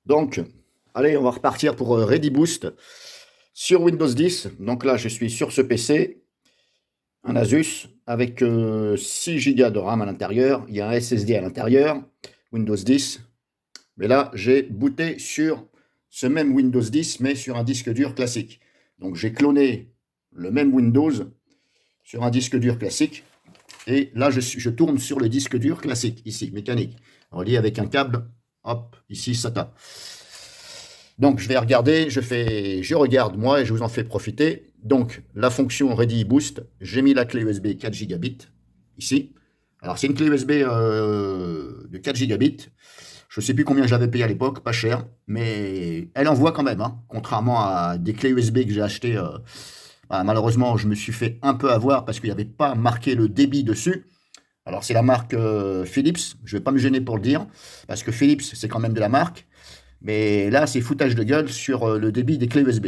Donc, allez, on va repartir pour ReadyBoost sur Windows 10. Donc là, je suis sur ce PC, un Asus, avec 6 Go de RAM à l'intérieur. Il y a un SSD à l'intérieur, Windows 10. Mais là, j'ai booté sur ce même Windows 10, mais sur un disque dur classique. Donc j'ai cloné le même Windows sur un disque dur classique. Et là, je tourne sur le disque dur classique, ici, mécanique, relié avec un câble. Hop, ici, SATA. Donc, je vais regarder, je regarde moi et je vous en fais profiter. Donc, la fonction Ready Boost, j'ai mis la clé USB 4 gigabits ici. Alors, c'est une clé USB de 4 gigabits. Je ne sais plus combien j'avais payé à l'époque, pas cher, mais elle envoie quand même, hein, contrairement à des clés USB que j'ai achetées. Malheureusement, je me suis fait un peu avoir parce qu'il n'y avait pas marqué le débit dessus. Alors, c'est la marque Philips. Je ne vais pas me gêner pour le dire, parce que Philips, c'est quand même de la marque. Mais là, c'est foutage de gueule sur le débit des clés USB.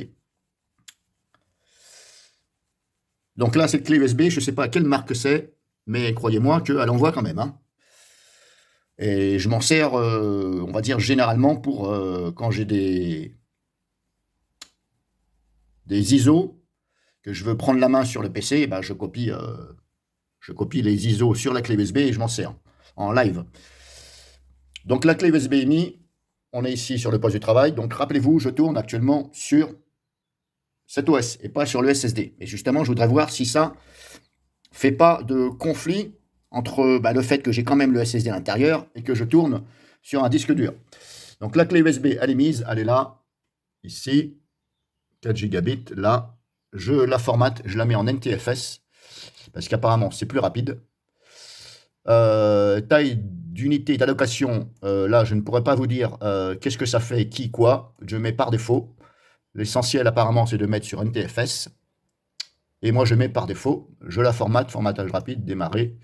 Donc là, cette clé USB, je ne sais pas quelle marque c'est, mais croyez-moi qu'elle envoie quand même, hein. Et je m'en sers, on va dire, généralement pour quand j'ai des ISO, que je veux prendre la main sur le PC, ben je copie les ISO sur la clé USB et je m'en sers en live. Donc la clé USB est mise, on est ici sur le poste de travail. Donc rappelez-vous, je tourne actuellement sur cet OS et pas sur le SSD. Et justement, je voudrais voir si ça fait pas de conflit entre le fait que j'ai quand même le SSD à l'intérieur et que je tourne sur un disque dur. Donc la clé USB, elle est mise, elle est là, ici, 4 gigabits, là, je la formate, je la mets en NTFS, parce qu'apparemment c'est plus rapide. Taille d'unité d'allocation, là je ne pourrais pas vous dire qu'est-ce que ça fait, qui, quoi, je mets par défaut. L'essentiel apparemment c'est de mettre sur NTFS. Et moi je mets par défaut, je la formate, formatage rapide, démarrer.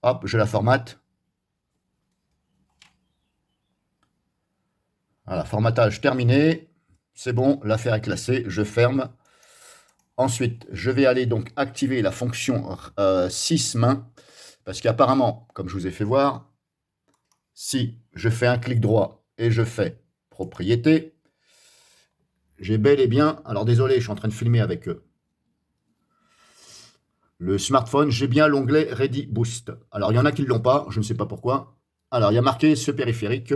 Hop, je la formate. Voilà, formatage terminé. C'est bon, l'affaire est classée, je ferme. Ensuite, je vais aller donc activer la fonction 6 mains. Parce qu'apparemment, comme je vous ai fait voir, si je fais un clic droit et je fais propriété, j'ai bel et bien, alors désolé, je suis en train de filmer avec le smartphone, j'ai bien l'onglet Ready Boost. Alors il y en a qui ne l'ont pas, je ne sais pas pourquoi. Alors il y a marqué ce périphérique,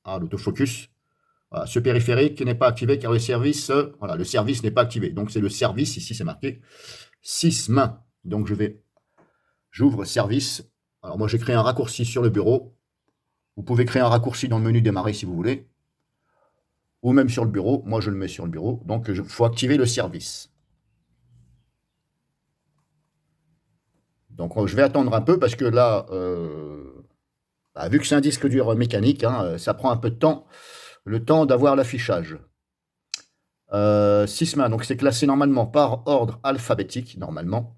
l'autofocus. Voilà, ce périphérique n'est pas activé car le service, voilà, le service n'est pas activé. Donc c'est le service, ici c'est marqué 6 mains. Donc j'ouvre service. Alors moi j'ai créé un raccourci sur le bureau. Vous pouvez créer un raccourci dans le menu démarrer si vous voulez. Ou même sur le bureau. Moi je le mets sur le bureau. Donc il faut activer le service. Donc je vais attendre un peu parce que là, vu que c'est un disque dur mécanique, hein, ça prend un peu de temps, le temps d'avoir l'affichage. Sysmain, donc c'est classé normalement par ordre alphabétique, normalement.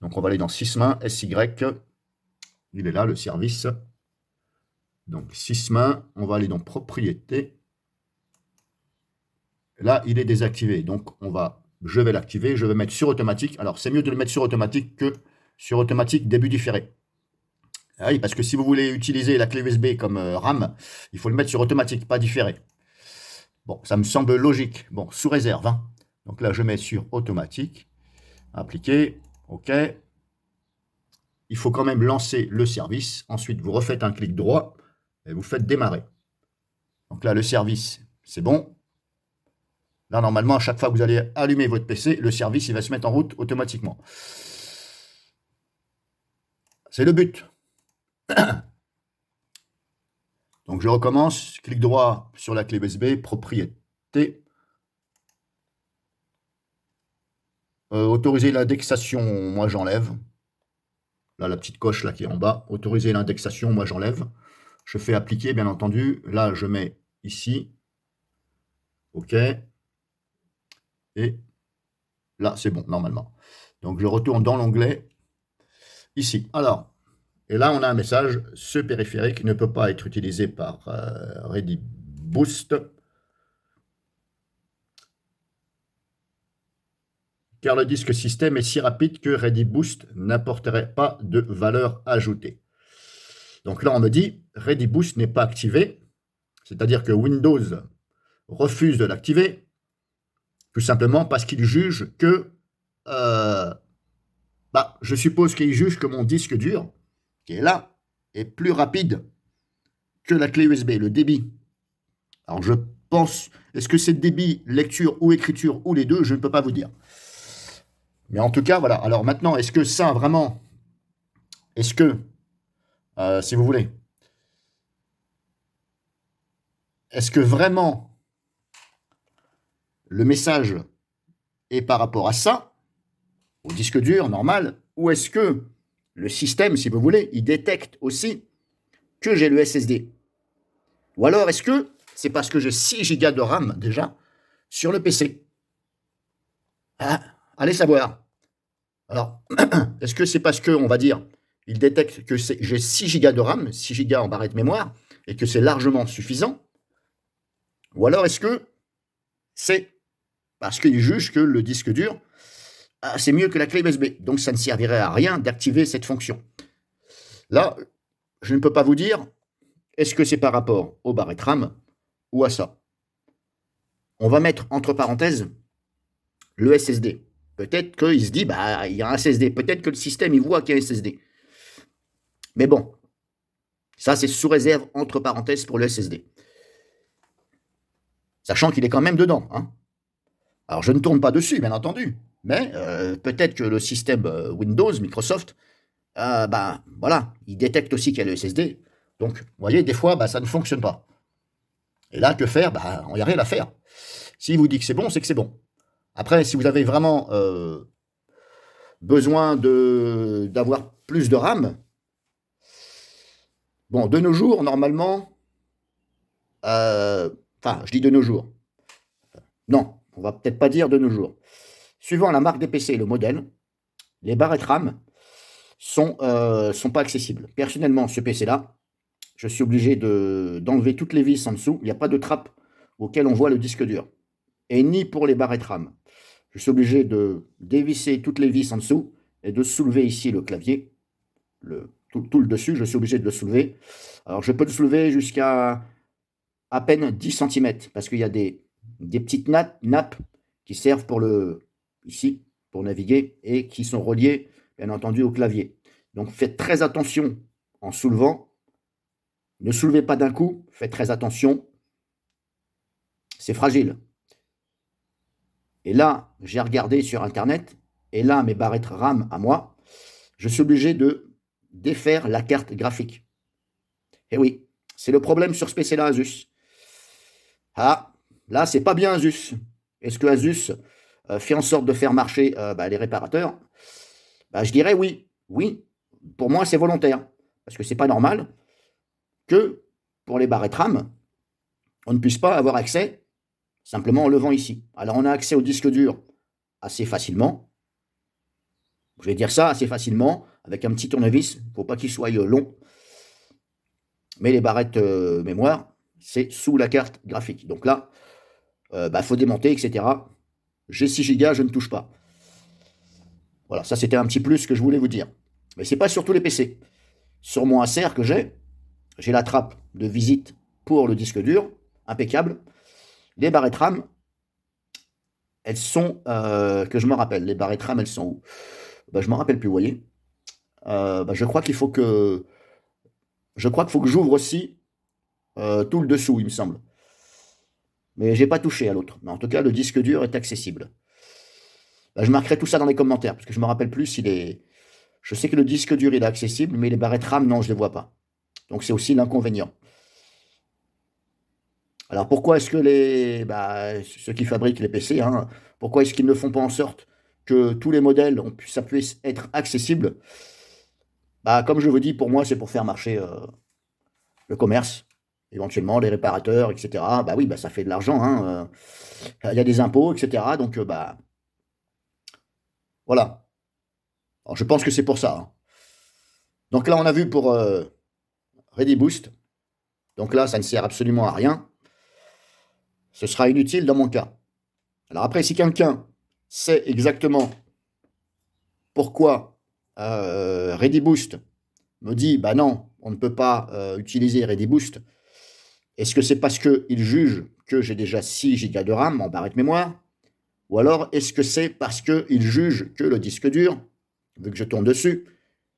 Donc on va aller dans Sysmain, SY, il est là, le service. Donc Sysmain, on va aller dans Propriété. Là, il est désactivé, donc je vais l'activer, je vais mettre sur automatique. Alors c'est mieux de le mettre sur automatique que sur automatique début différé. Ah oui, parce que si vous voulez utiliser la clé USB comme RAM, il faut le mettre sur automatique, pas différé. Bon, ça me semble logique. Bon, sous réserve, hein. Donc là, je mets sur automatique. Appliquer. OK. Il faut quand même lancer le service. Ensuite, vous refaites un clic droit et vous faites démarrer. Donc là, le service, c'est bon. Là, normalement, à chaque fois que vous allez allumer votre PC, le service, il va se mettre en route automatiquement. C'est le but. Donc, je recommence. Clic droit sur la clé USB, propriété. Autoriser l'indexation, moi j'enlève. Là, la petite coche là qui est en bas. Autoriser l'indexation, moi j'enlève. Je fais appliquer, bien entendu. Là, je mets ici. OK. Et là, c'est bon, normalement. Donc, je retourne dans l'onglet. Ici. Alors, et là, on a un message. Ce périphérique ne peut pas être utilisé par Ready Boost. Car le disque système est si rapide que Ready Boost n'apporterait pas de valeur ajoutée. Donc là, on me dit, Ready Boost n'est pas activé. C'est-à-dire que Windows refuse de l'activer, tout simplement parce qu'il juge que, euh, je suppose qu'il juge que mon disque dur, qui est là, est plus rapide que la clé USB, le débit. Alors je pense, est-ce que c'est débit, lecture ou écriture ou les deux, je ne peux pas vous dire. Mais en tout cas, voilà. Alors maintenant, est-ce que ça vraiment, est-ce que, si vous voulez, est-ce que vraiment le message est par rapport à ça, au disque dur normal, ou est-ce que le système, si vous voulez, il détecte aussi que j'ai le SSD? Ou alors est-ce que c'est parce que j'ai 6 Go de RAM déjà sur le PC? Ah, allez savoir. Alors, est-ce que c'est parce que, on va dire, il détecte que j'ai 6 Go de RAM, 6 Go en barrette de mémoire, et que c'est largement suffisant? Ou alors est-ce que c'est parce qu'il juge que le disque dur, c'est mieux que la clé USB, donc ça ne servirait à rien d'activer cette fonction? Là, je ne peux pas vous dire, est-ce que c'est par rapport aux barrettes RAM ou à ça? On va mettre entre parenthèses le SSD. Peut-être qu'il se dit, il y a un SSD. Peut-être que le système, il voit qu'il y a un SSD. Mais bon, ça, c'est sous réserve, entre parenthèses, pour le SSD. Sachant qu'il est quand même dedans. Hein. Alors, je ne tourne pas dessus, bien entendu. Mais peut-être que le système Windows, Microsoft, voilà, il détecte aussi qu'il y a le SSD. Donc, vous voyez, des fois, ça ne fonctionne pas. Et là, que faire? Il n'y a rien à faire. S'il vous dit que c'est bon, c'est que c'est bon. Après, si vous avez vraiment besoin d'avoir plus de RAM, bon, de nos jours, normalement, je dis de nos jours. Non, on va peut-être pas dire de nos jours. Suivant la marque des PC et le modèle, les barrettes RAM sont pas accessibles. Personnellement, ce PC-là, je suis obligé d'enlever toutes les vis en dessous. Il n'y a pas de trappe auquel on voit le disque dur. Et ni pour les barrettes RAM. Je suis obligé de dévisser toutes les vis en dessous et de soulever ici le clavier. Tout le dessus, je suis obligé de le soulever. Alors, je peux le soulever jusqu'à à peine 10 cm parce qu'il y a des petites nappes qui servent ici, pour naviguer et qui sont reliées, bien entendu, au clavier. Donc, faites très attention en soulevant. Ne soulevez pas d'un coup, faites très attention. C'est fragile. Et là, j'ai regardé sur Internet, et là, mes barrettes RAM à moi, je suis obligé de défaire la carte graphique. Et oui, c'est le problème sur ce PC-là, Asus. Ah, là, c'est pas bien Asus. Est-ce que Asus fait en sorte de faire marcher les réparateurs? Je dirais oui. Oui, pour moi, c'est volontaire. Parce que c'est pas normal que pour les barrettes RAM, on ne puisse pas avoir accès simplement en levant ici. Alors, on a accès au disque dur assez facilement. Je vais dire ça assez facilement, avec un petit tournevis. Il ne faut pas qu'il soit long. Mais les barrettes mémoire, c'est sous la carte graphique. Donc là, faut démonter, etc. J'ai 6 Go, je ne touche pas. Voilà, ça c'était un petit plus que je voulais vous dire. Mais c'est pas sur tous les PC. Sur mon Acer que j'ai la trappe de visite pour le disque dur, impeccable. Les barrettes RAM, elles sont, que je me rappelle, les barrettes RAM, elles sont où? Je m'en rappelle plus, vous voyez. Je crois qu'il faut que j'ouvre aussi tout le dessous, il me semble. Mais j'ai pas touché à l'autre. Mais en tout cas, le disque dur est accessible. Je marquerai tout ça dans les commentaires, parce que je me rappelle plus s'il est. Je sais que le disque dur il est accessible, mais les barrettes RAM, non, je les vois pas. Donc c'est aussi l'inconvénient. Alors pourquoi est-ce que ceux qui fabriquent les PC, hein, pourquoi est-ce qu'ils ne font pas en sorte que tous les modèles ça puisse être accessible? Comme je vous dis, pour moi, c'est pour faire marcher le commerce, éventuellement les réparateurs, etc. Oui, ça fait de l'argent, hein, il y a des impôts, etc. Donc voilà. Alors je pense que c'est pour ça. Hein. Donc là, on a vu pour ReadyBoost. Donc là, ça ne sert absolument à rien. Ce sera inutile dans mon cas. Alors après, si quelqu'un sait exactement pourquoi ReadyBoost me dit, non, on ne peut pas utiliser ReadyBoost, Est-ce que c'est parce qu'ils jugent que j'ai déjà 6 Go de RAM en barrette mémoire? Ou alors est-ce que c'est parce qu'ils jugent que le disque dur, vu que je tourne dessus,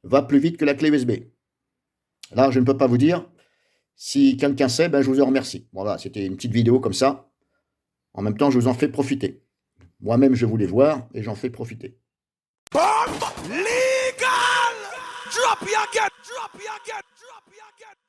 va plus vite que la clé USB? Là, je ne peux pas vous dire. Si quelqu'un sait, ben, je vous en remercie. Voilà, c'était une petite vidéo comme ça. En même temps, je vous en fais profiter. Moi-même, je voulais voir et j'en fais profiter. Bomb legal! Drop you again! Drop you again! Drop you again!